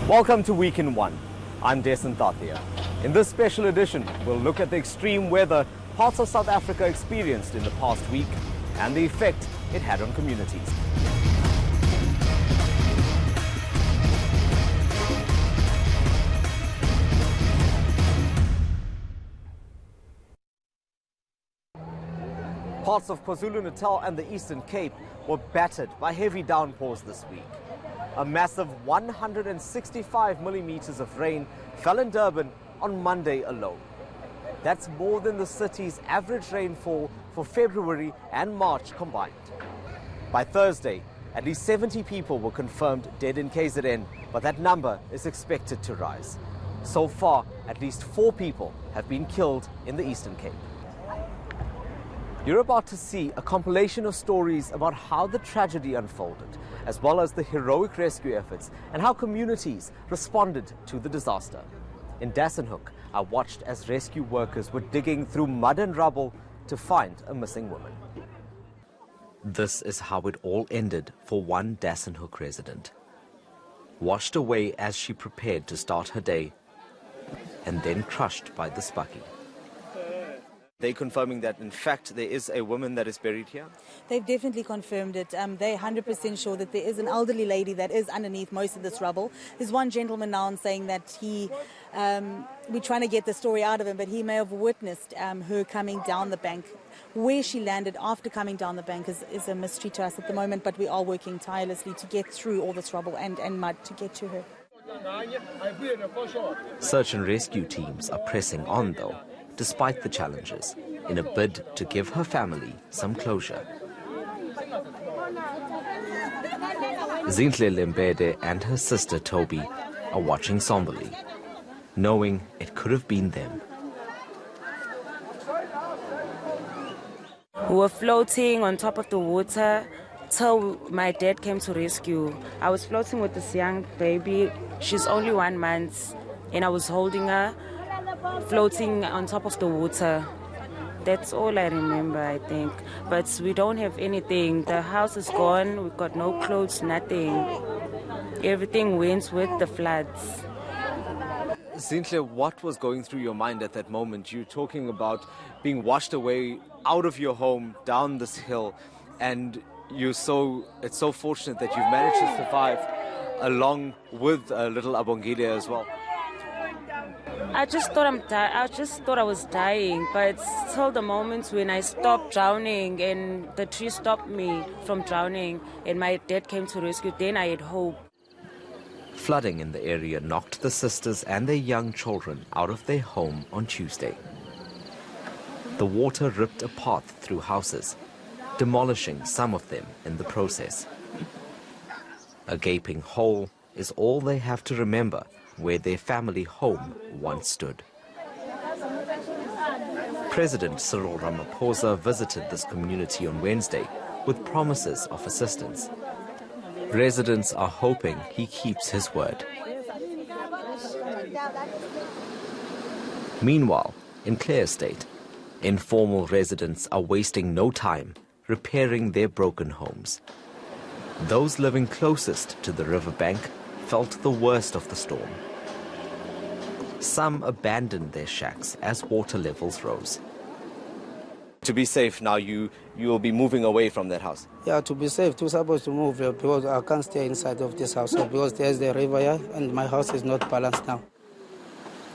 Welcome to Week in One. I'm Desan Tathia. In this special edition, we'll look at the extreme weather parts of South Africa experienced in the past week and the effect it had on communities. Parts of KwaZulu-Natal and the Eastern Cape were battered by heavy downpours this week. A massive 165 millimeters of rain fell in Durban on Monday alone. That's more than the city's average rainfall for February and March combined. By Thursday, at least 70 people were confirmed dead in KZN, but that number is expected to rise. So far, at least 4 people have been killed in the Eastern Cape. You're about to see a compilation of stories about how the tragedy unfolded, as well as the heroic rescue efforts and how communities responded to the disaster. In Dassenhoek, I watched as rescue workers were digging through mud and rubble to find a missing woman. This is how it all ended for one Dassenhoek resident. Washed away as she prepared to start her day, and then crushed by the spucky. They're confirming that, in fact, there is a woman that is buried here? They've definitely confirmed it. They're 100% sure that there is an elderly lady that is underneath most of this rubble. There's one gentleman now saying that we're trying to get the story out of him, but he may have witnessed her coming down the bank. Where she landed after coming down the bank is a mystery to us at the moment, but we are working tirelessly to get through all this rubble and mud to get to her. Search and rescue teams are pressing on, though, despite the challenges, in a bid to give her family some closure. Zinhle Lembede and her sister Toby are watching somberly, knowing it could have been them. We were floating on top of the water till my dad came to rescue. I was floating with this young baby. She's only 1 month, and I was holding her, floating on top of the water. That's all I remember, I think. But we don't have anything. The house is gone. We've got no clothes, nothing. Everything went with the floods. Zinhle, what was going through your mind at that moment? You're talking about being washed away out of your home, down this hill, and it's so fortunate that you've managed to survive along with little Abongile as well. I just thought I was dying, but till the moment when I stopped drowning and the tree stopped me from drowning and my dad came to rescue, then I had hope. Flooding in the area knocked the sisters and their young children out of their home on Tuesday. The water ripped a path through houses, demolishing some of them in the process. A gaping hole is all they have to remember where their family home once stood. President Cyril Ramaphosa visited this community on Wednesday with promises of assistance. Residents are hoping he keeps his word. Meanwhile, in Clare Estate, informal residents are wasting no time repairing their broken homes. Those living closest to the riverbank felt the worst of the storm. Some abandoned their shacks as water levels rose. To be safe now, you will be moving away from that house? Yeah, to be safe, we're supposed to move because I can't stay inside of this house because there's the river here and my house is not balanced now.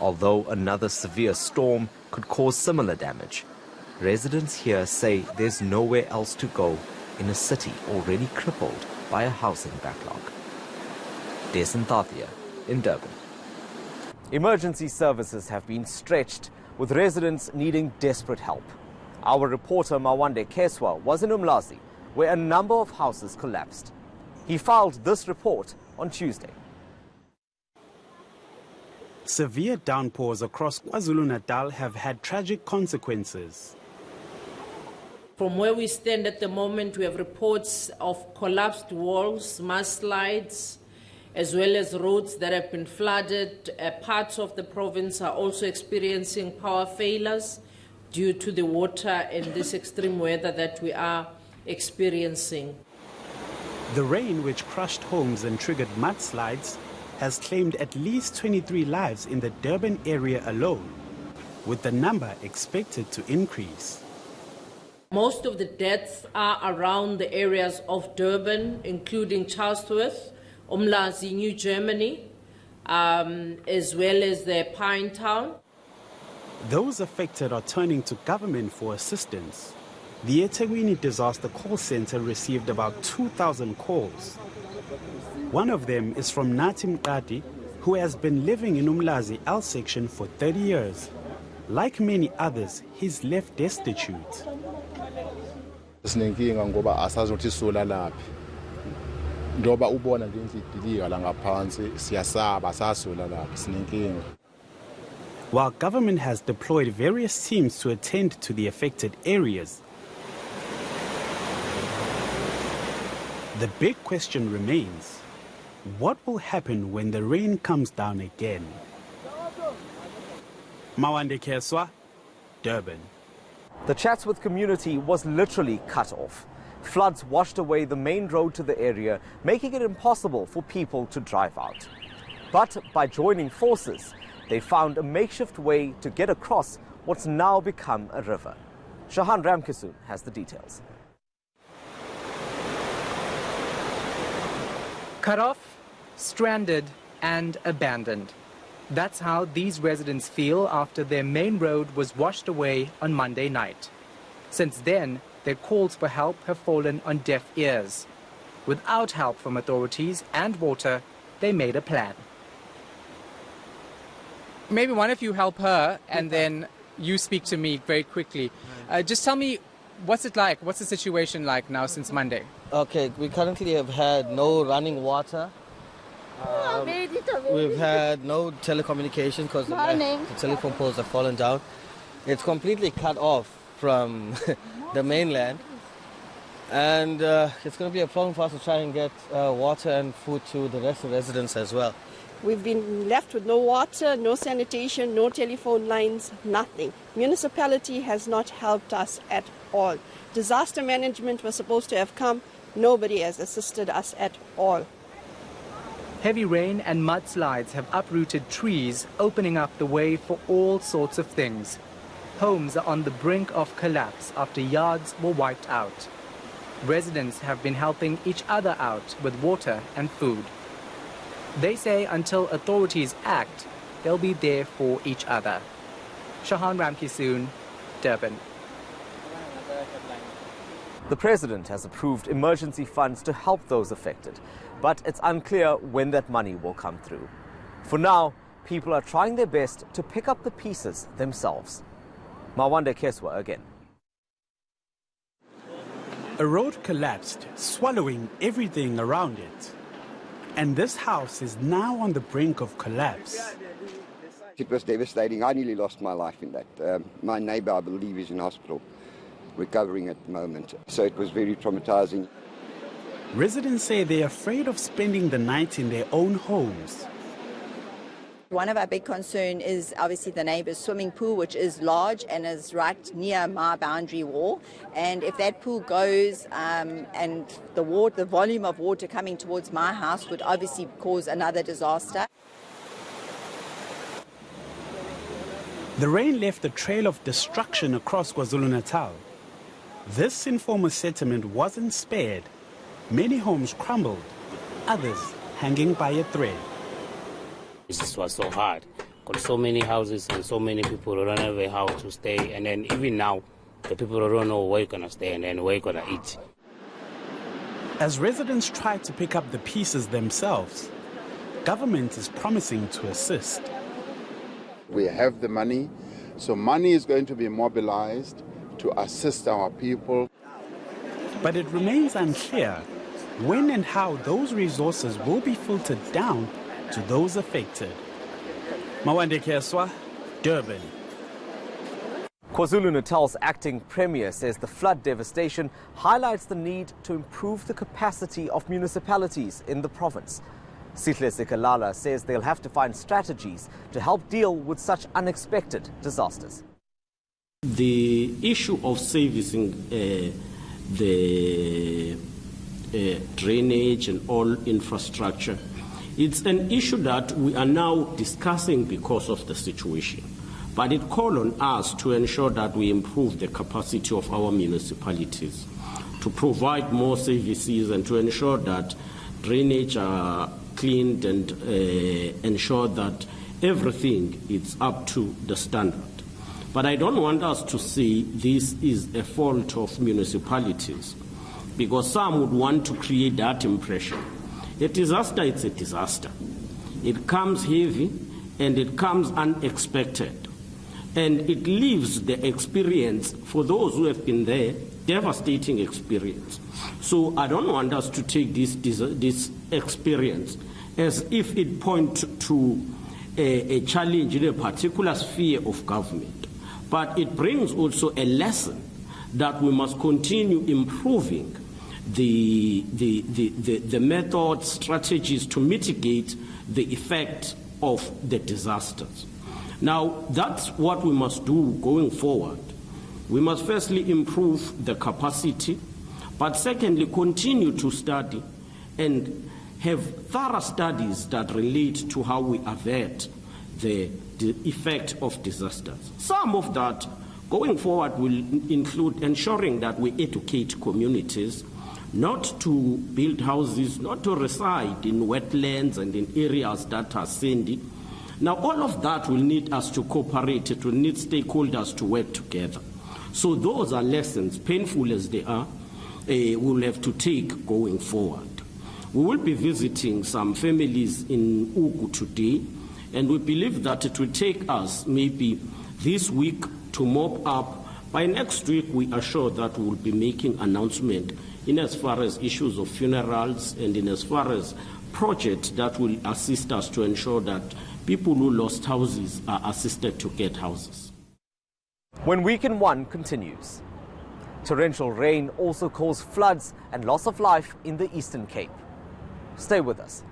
Although another severe storm could cause similar damage, residents here say there's nowhere else to go in a city already crippled by a housing backlog. Desan Tathia in Durban. Emergency services have been stretched, with residents needing desperate help. Our reporter Mawande Keswa was in Umlazi, where a number of houses collapsed. He filed this report on Tuesday. Severe downpours across KwaZulu-Natal have had tragic consequences. From where we stand at the moment, we have reports of collapsed walls, mudslides, as well as roads that have been flooded. Parts of the province are also experiencing power failures due to the water and this extreme weather that we are experiencing. The rain, which crushed homes and triggered mudslides, has claimed at least 23 lives in the Durban area alone, with the number expected to increase. Most of the deaths are around the areas of Durban, including Chatsworth, Umlazi, New Germany, as well as the Pinetown. Those affected are turning to government for assistance. The eThekwini Disaster Call Center received about 2,000 calls. One of them is from Nathi Mqadi, who has been living in Umlazi L section for 30 years. Like many others, he's left destitute. Sinenkinga ngoba asazi ukuthi sola laphi. Ndoba ubona nje indidilika la ngaphansi siyasaba sasola laphi sinenkinga. While government has deployed various teams to attend to the affected areas, the big question remains: what will happen when the rain comes down again? Mawande Keswa, Durban. The Chatsworth community was literally cut off. Floods washed away the main road to the area, making it impossible for people to drive out. But by joining forces, they found a makeshift way to get across what's now become a river. Shahan Ramkisoon has the details. Cut off, stranded and abandoned. That's how these residents feel after their main road was washed away on Monday night. Since then, their calls for help have fallen on deaf ears. Without help from authorities and water, they made a plan. Maybe one of you help her and then you speak to me very quickly. Just tell me, what's it like? What's the situation like now since Monday? Okay, we currently have had no running water. We've had no telecommunications because the telephone poles have fallen down. It's completely cut off from the mainland. And it's going to be a problem for us to try and get water and food to the rest of the residents as well. We've been left with no water, no sanitation, no telephone lines, nothing. Municipality has not helped us at all. Disaster management was supposed to have come. Nobody has assisted us at all. Heavy rain and mudslides have uprooted trees, opening up the way for all sorts of things. Homes are on the brink of collapse after yards were wiped out. Residents have been helping each other out with water and food. They say until authorities act, they'll be there for each other. Shahan Ramkisoon, Durban. The president has approved emergency funds to help those affected, but it's unclear when that money will come through. For now, people are trying their best to pick up the pieces themselves. Mawande Keswa again. A road collapsed, swallowing everything around it. And this house is now on the brink of collapse. It was devastating. I nearly lost my life in that. My neighbor, I believe, is in hospital, recovering at the moment. So it was very traumatizing. Residents say they're afraid of spending the night in their own homes. One of our big concerns is obviously the neighbour's swimming pool, which is large and is right near my boundary wall. And if that pool goes and the volume of water coming towards my house would obviously cause another disaster. The rain left a trail of destruction across KwaZulu-Natal. This informal settlement wasn't spared. Many homes crumbled, others hanging by a thread. This was so hard. Got so many houses and so many people don't have a house to stay. And then even now, the people don't know where you're going to stay and then where you're going to eat. As residents try to pick up the pieces themselves, government is promising to assist. We have the money, so money is going to be mobilized to assist our people. But it remains unclear when and how those resources will be filtered down to those affected. Mawande Keswa, Durban. KwaZulu-Natal's acting premier says the flood devastation highlights the need to improve the capacity of municipalities in the province. Sihle Sikalala says they'll have to find strategies to help deal with such unexpected disasters. The issue of servicing the drainage and all infrastructure It's an issue that we are now discussing because of the situation. But it calls on us to ensure that we improve the capacity of our municipalities to provide more services and to ensure that drainage are cleaned and ensure that everything is up to the standard. But I don't want us to say this is a fault of municipalities, because some would want to create that impression. A disaster is a disaster. It comes heavy and it comes unexpected. And it leaves the experience, for those who have been there, devastating experience. So I don't want us to take this experience as if it points to a challenge in a particular sphere of government. But it brings also a lesson that we must continue improving the methods, strategies to mitigate the effect of the disasters. Now, that's what we must do going forward. We must firstly improve the capacity, but secondly, continue to study and have thorough studies that relate to how we avert the effect of disasters. Some of that going forward will include ensuring that we educate communities not to build houses, not to reside in wetlands and in areas that are sandy. Now, all of that will need us to cooperate. It will need stakeholders to work together. So those are lessons, painful as they are, we will have to take going forward. We will be visiting some families in Ugu today, and we believe that it will take us maybe this week to mop up. By next week, we are sure that we will be making announcement in as far as issues of funerals and in as far as projects that will assist us to ensure that people who lost houses are assisted to get houses. When Weekend 1 continues, torrential rain also caused floods and loss of life in the Eastern Cape. Stay with us.